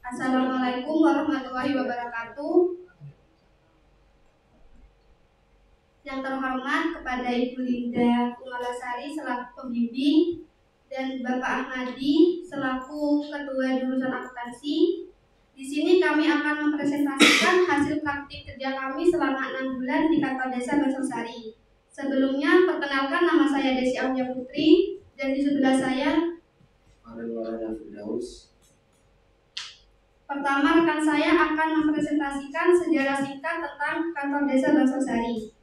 Assalamualaikum warahmatullahi wabarakatuh. Yang terhormat kepada Ibu Linda Kumalasari selaku pembimbing dan Bapak Ahmadi selaku ketua jurusan akuntansi. Di sini kami akan mempresentasikan hasil praktik kerja kami selama 6 bulan di kantor desa Bangsasari. Sebelumnya, perkenalkan, nama saya Desi Aulia Putri dan di sebelah saya Pertama, rekan saya akan mempresentasikan sejarah singkat tentang kantor desa Bangsasari.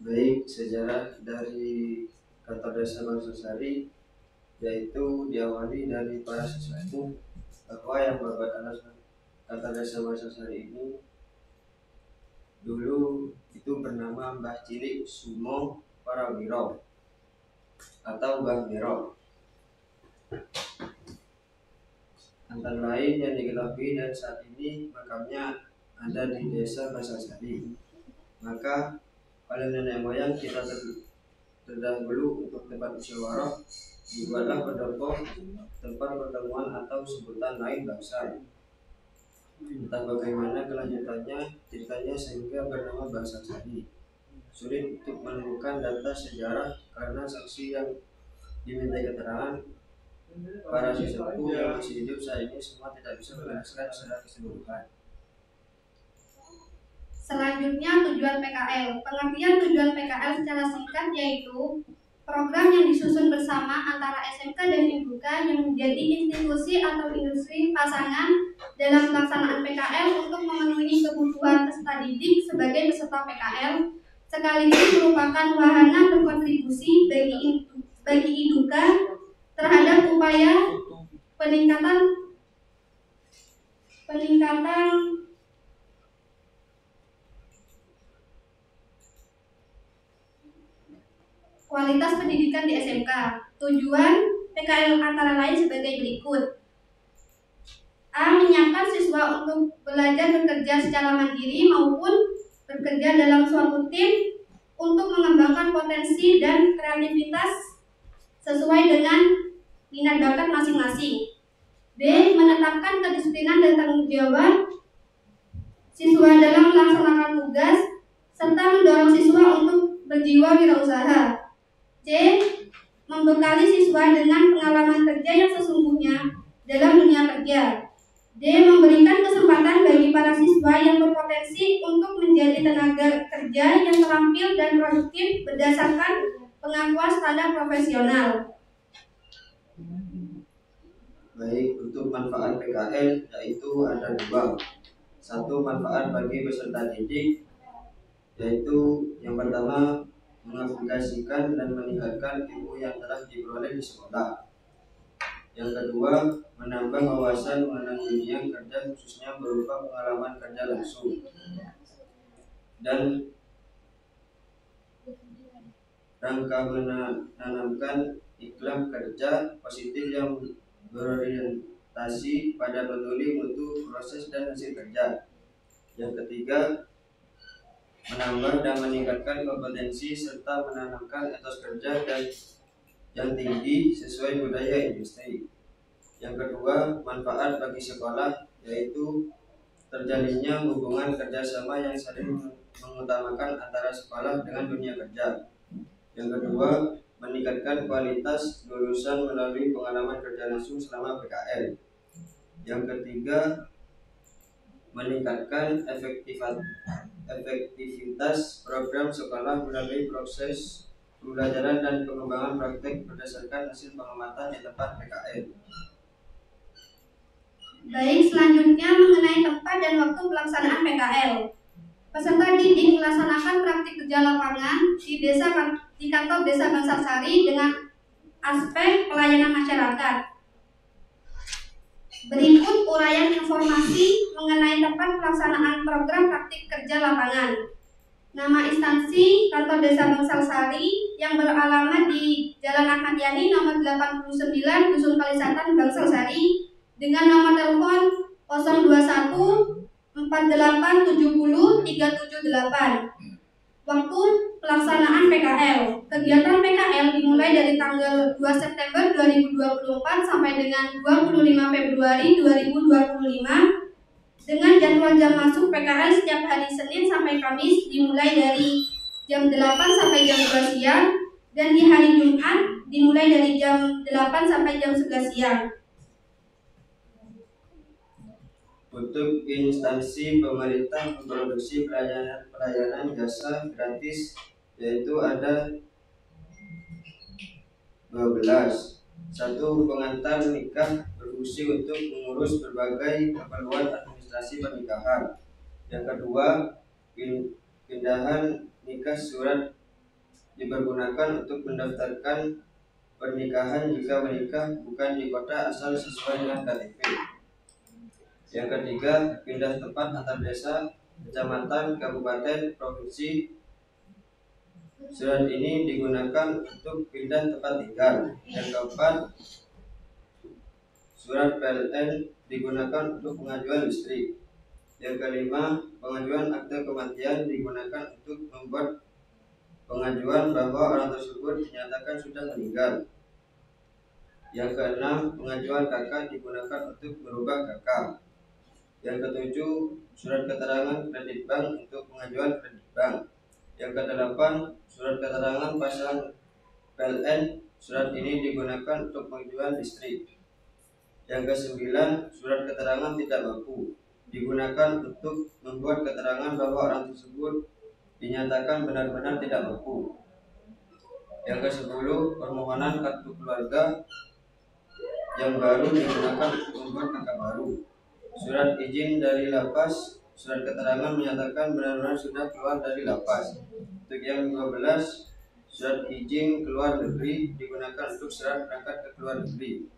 Baik, sejarah dari kantor desa Bangsasari yaitu diawali dari para sesepuh bahwa yang membuat kantor desa Bangsasari ini dulu itu bernama Mbah Cilik Sumo Parawiro atau Mbah Mero. Antara lain yang diketahui dan saat ini makamnya ada di desa Bangsasari. Maka oleh nenek moyang kita terdahulu untuk tempat musyawarah dibuatlah pendopo, tempat pertemuan atau sebutan lain bangsa. Entah bagaimana kelanjutannya ceritanya sehingga bernama Bangsasari. Sulit untuk menemukan data sejarah karena saksi yang diminta keterangan para sesepuh yang masih hidup saat ini semua tidak bisa menjelaskan secara keseluruhan. Selanjutnya, tujuan PKL. Pengertian tujuan PKL secara singkat yaitu program yang disusun bersama antara SMK dan IMBUK yang menjadi institusi atau industri pasangan dalam pelaksanaan PKL untuk memenuhi kebutuhan peserta didik sebagai peserta PKL, sekaligus merupakan wahana berkontribusi bagi IMBUK terhadap upaya peningkatan kualitas pendidikan di SMK. Tujuan PKL antara lain sebagai berikut. A. Menyiapkan siswa untuk belajar bekerja secara mandiri maupun bekerja dalam suatu tim untuk mengembangkan potensi dan kreativitas sesuai dengan minat bakat masing-masing. B. Menetapkan kedisiplinan dan tanggung jawab siswa dalam melaksanakan tugas serta mendorong siswa untuk berjiwa wirausaha. C. Membekali siswa dengan pengalaman kerja yang sesungguhnya dalam dunia kerja. D. Memberikan kesempatan bagi para siswa yang berpotensi untuk menjadi tenaga kerja yang terampil dan produktif berdasarkan pengakuan standar profesional. Baik, untuk manfaat PKL yaitu ada dua. Satu, manfaat bagi peserta didik, yaitu yang pertama mengaplikasikan dan meningkatkan ilmu yang telah diperoleh di sekolah. Yang kedua, menambah wawasan mengenai dunia kerja khususnya berupa pengalaman kerja langsung. Dan rangka menanamkan iklim kerja positif yang berorientasi pada peduli mutu proses dan hasil kerja. Yang ketiga, menambah dan meningkatkan kompetensi serta menanamkan etos kerja dan yang tinggi sesuai budaya industri. Yang kedua, manfaat bagi sekolah yaitu terjalinnya hubungan kerjasama yang saling mengutamakan antara sekolah dengan dunia kerja. Yang kedua, meningkatkan kualitas lulusan melalui pengalaman kerja langsung selama PKL. Yang ketiga, meningkatkan efektivitas program sekolah melalui proses pembelajaran dan pengembangan praktek berdasarkan hasil pengamatan di tempat PKL. Baik, selanjutnya mengenai tempat dan waktu pelaksanaan PKL. Peserta didik melaksanakan praktik kerja lapangan di kantor desa Bangsasari dengan aspek pelayanan masyarakat. Berikut uraian informasi mengenai tempat pelaksanaan program praktik kerja lapangan. Nama instansi kantor desa Bangsal Sari yang beralamat di Jalan Ahmad Yani nomor 89 Dusun Kalisatan Bangsal Sari dengan nomor telepon 021 48 70 378. Waktu pelaksanaan PKL. Kegiatan PKL dimulai dari tanggal 2 September 2024 sampai dengan 25 Februari 2025 dengan jadwal jam masuk PKL setiap hari Senin sampai Kamis dimulai dari jam 8 sampai jam 12 siang dan di hari Jumat dimulai dari jam 8 sampai jam 11 siang. Untuk instansi pemerintah memproduksi pelayanan jasa gratis yaitu ada 12. Satu, pengantar nikah berfungsi untuk mengurus berbagai keperluan administrasi pernikahan. Yang kedua, pindahan nikah surat dipergunakan untuk mendaftarkan pernikahan jika menikah bukan di kota asal sesuai dengan KTP. Yang ketiga, pindah tempat antar desa, kecamatan, kabupaten, provinsi. Surat ini digunakan untuk pindah tempat tinggal. Yang keempat, surat PLN digunakan untuk pengajuan listrik. Yang kelima, pengajuan akte kematian digunakan untuk membuat pengajuan bahwa orang tersebut dinyatakan sudah meninggal. Yang keenam, pengajuan KK digunakan untuk merubah KK. Yang ketujuh, surat keterangan kredit bank untuk pengajuan kredit bank. Yang kedelapan, surat keterangan pasang PLN. Surat ini digunakan untuk pengajuan listrik. Yang kesembilan, surat keterangan tidak mampu digunakan untuk membuat keterangan bahwa orang tersebut dinyatakan benar-benar tidak mampu. Yang ke-10, permohonan kartu keluarga yang baru digunakan untuk membuat kakak baru. Surat izin dari lapas, surat keterangan menyatakan benar-benar sudah keluar dari lapas. Untuk yang 12, surat izin keluar negeri digunakan untuk surat berangkat ke luar negeri.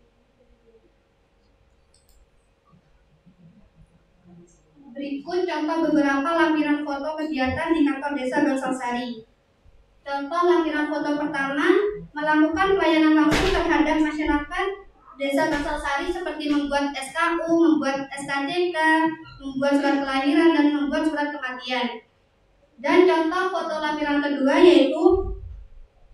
Berikut contoh beberapa lampiran foto kegiatan di kantor desa Bangsal Sari. Contoh lampiran foto pertama, melakukan pelayanan langsung terhadap masyarakat desa Bangsal Sari seperti membuat SKU, membuat SKCK, membuat surat kelahiran, dan membuat surat kematian. Dan contoh foto lampiran kedua yaitu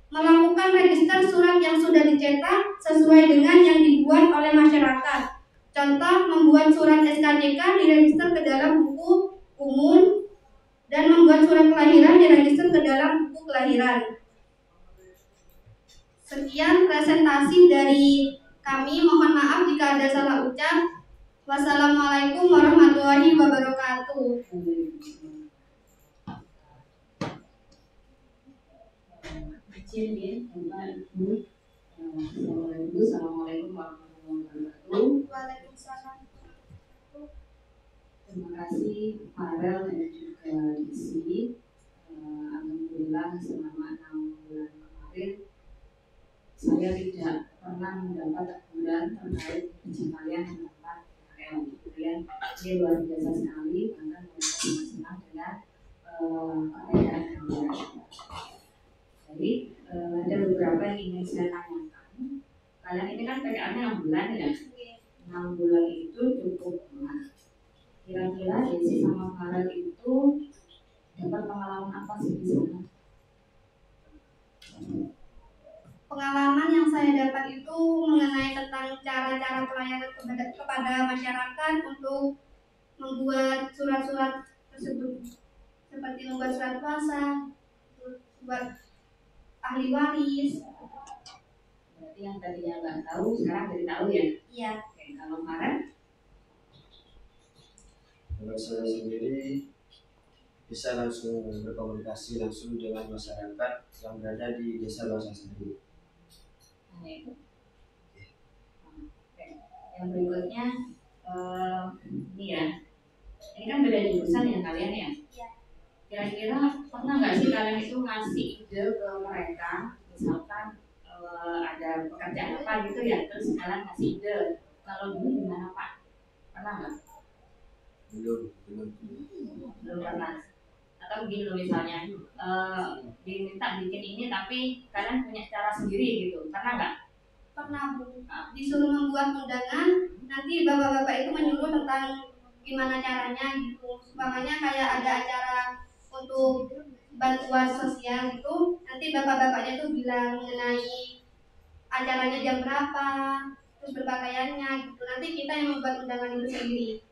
melakukan register surat yang sudah dicetak sesuai dengan yang dibuat oleh masyarakat. Contoh, membuat surat SKCK diregister ke dalam buku umum dan membuat surat kelahiran diregister ke dalam buku kelahiran. Sekian presentasi dari kami, mohon maaf jika ada salah ucap. Wassalamualaikum warahmatullahi wabarakatuh. Assalamualaikum warahmatullahi wabarakatuh. Waalaikumsalam. Terima kasih Farel dan juga Desi. Alhamdulillah selama 6 bulan kemarin saya tidak pernah mendapat teguran terkait kerja kalian tentang PKL. Kalian ini luar biasa sekali, bahkan mereka senang dengan keadaan kalian. Jadi ada beberapa yang ingin saya tanyakan. Kalian ini kan PKL-nya 6 bulan ya? 6 bulan itu cukup lama. Kira-kira Desi sama Farel itu dapat pengalaman apa sih di sana? Pengalaman yang saya dapat itu mengenai tentang cara-cara pelayanan kepada masyarakat untuk membuat surat-surat tersebut, seperti membuat surat kuasa, buat ahli waris. Berarti yang tadinya nggak tahu sekarang jadi tahu ya? Iya. Oke, kalau Farel? Kalau saya sendiri bisa langsung berkomunikasi langsung dengan masyarakat yang berada di desa Bangsal Sari. Oke. Yang berikutnya ini ya, ini kan beda jurusan ya kalian ya? Iya. Kira-kira pernah nggak sih kalian itu ngasih ide ke mereka, misalkan ada pekerjaan apa gitu ya, terus kalian ngasih ide, kalau dulu gimana Pak? Pernah nggak? Belum. Belum pernah. Atau begini loh misalnya, diminta bikin ini tapi kalian punya cara sendiri gitu, pernah nggak? Pernah Bu, disuruh membuat undangan, nanti bapak-bapak itu menyuruh tentang gimana caranya gitu. Umpamanya kayak ada acara untuk bantuan sosial gitu, nanti bapak-bapaknya tuh bilang mengenai acaranya jam berapa, terus berpakaiannya gitu. Nanti kita yang membuat undangan itu sendiri.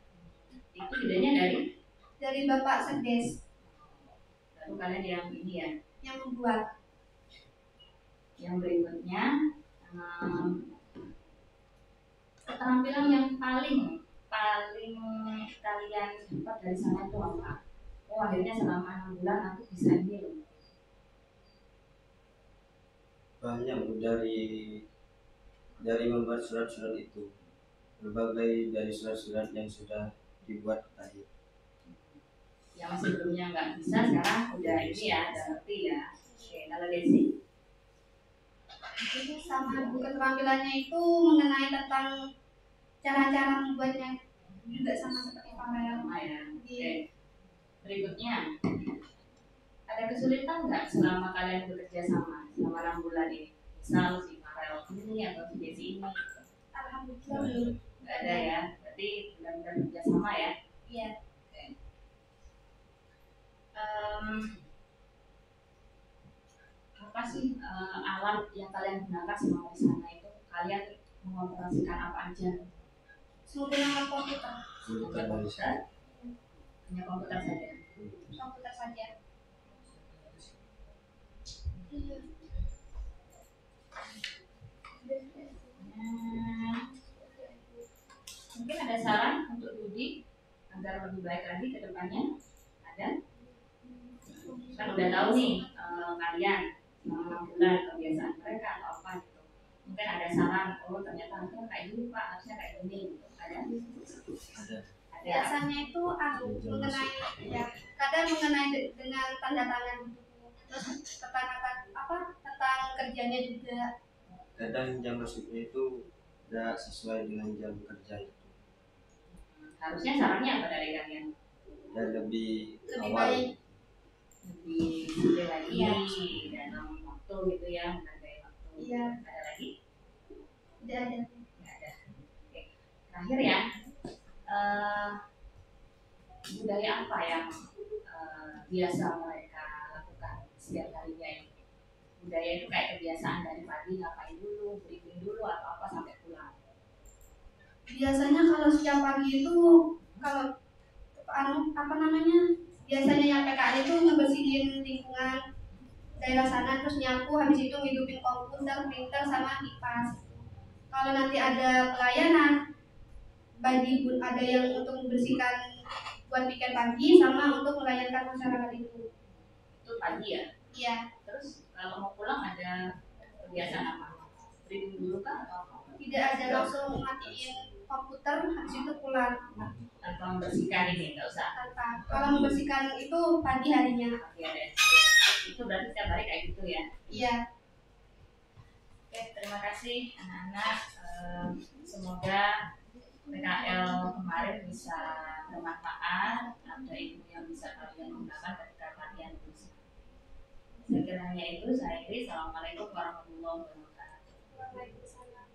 Itu idenya Dari Bapak Sedes baru kalian yang ini ya. yang membuat. Yang berikutnya, keterampilan yang paling kalian dapat dari sana itu apa? Oh akhirnya selama 6 bulan aku bisa ini loh. Banyak Bu, dari membuat surat-surat itu, berbagai dari surat-surat yang sudah dibuat tadi. Yang sebelumnya nggak bisa sekarang udah ini ya, udah ngerti ya. Oke, kalau Desi? Itu sama Bu, keterampilannya itu mengenai tentang cara-cara membuatnya juga sama seperti Farel. Sama ya. Oke. Berikutnya, ada kesulitan nggak selama kalian bekerja sama selama 6 bulan ini? Misal si Farel ini atau si Desi ini? Alhamdulillah belum. Nggak ada ya, berarti benar-benar bekerja sama ya. Iya. Oke. Apa sih alat yang kalian gunakan selama di sana itu? Kalian mengoperasikan apa aja? Menggunakan komputer. Bukan Malaysia. Hanya komputer saja. Komputer saja. Mungkin ada saran untuk Budi agar lebih baik lagi ke depannya? Ada? Kan udah tahu nih kalian selama 6 bulan kebiasaan mereka atau apa gitu. Mungkin ada saran, oh ternyata harusnya kayak gini Pak, harusnya kayak gini gitu. Ada? Ada. Biasanya itu mengenai ya, kadang mengenai dengan tanda tangan gitu. Terus tentang kerjanya juga. Kadang jam masuknya itu tidak sesuai dengan jam kerja itu, Harusnya sarannya apa dari kalian? dan lebih Lebih awal. baik. Lebih detail lagi Iya. dalam waktu gitu ya, menghargai waktu. Iya. Ada lagi? Tidak ada. Nggak ada. Oke. Terakhir ya, budaya apa yang biasa mereka lakukan setiap harinya ini? Budaya itu kayak kebiasaan dari pagi ngapain dulu, briefing dulu atau apa sampai pulang. Biasanya kalau setiap pagi itu kalau biasanya yang PKL itu ngebersihin lingkungan daerah sana, terus nyapu, habis itu ngidupin komputer, printer sama kipas. Kalau nanti ada pelayanan ada yang untuk membersihkan buat piket pagi sama untuk melayankan masyarakat itu. Itu pagi ya? Iya. Terus kalau mau pulang ada kebiasaan apa? Briefing dulu kah atau apa? Tidak ada, langsung matiin komputer, habis itu pulang. Tanpa membersihkan ini, nggak usah. Tanpa. Kalau membersihkan itu pagi harinya. Pagi ada. Itu berarti setiap hari kayak gitu ya? Iya. Oke, terima kasih anak-anak. Semoga PKL kemarin bisa bermanfaat, ada ilmu yang bisa kalian gunakan ketika kalian berusaha. Sekiranya itu saya akhiri. Assalamualaikum warahmatullahi wabarakatuh. Waalaikumsalam.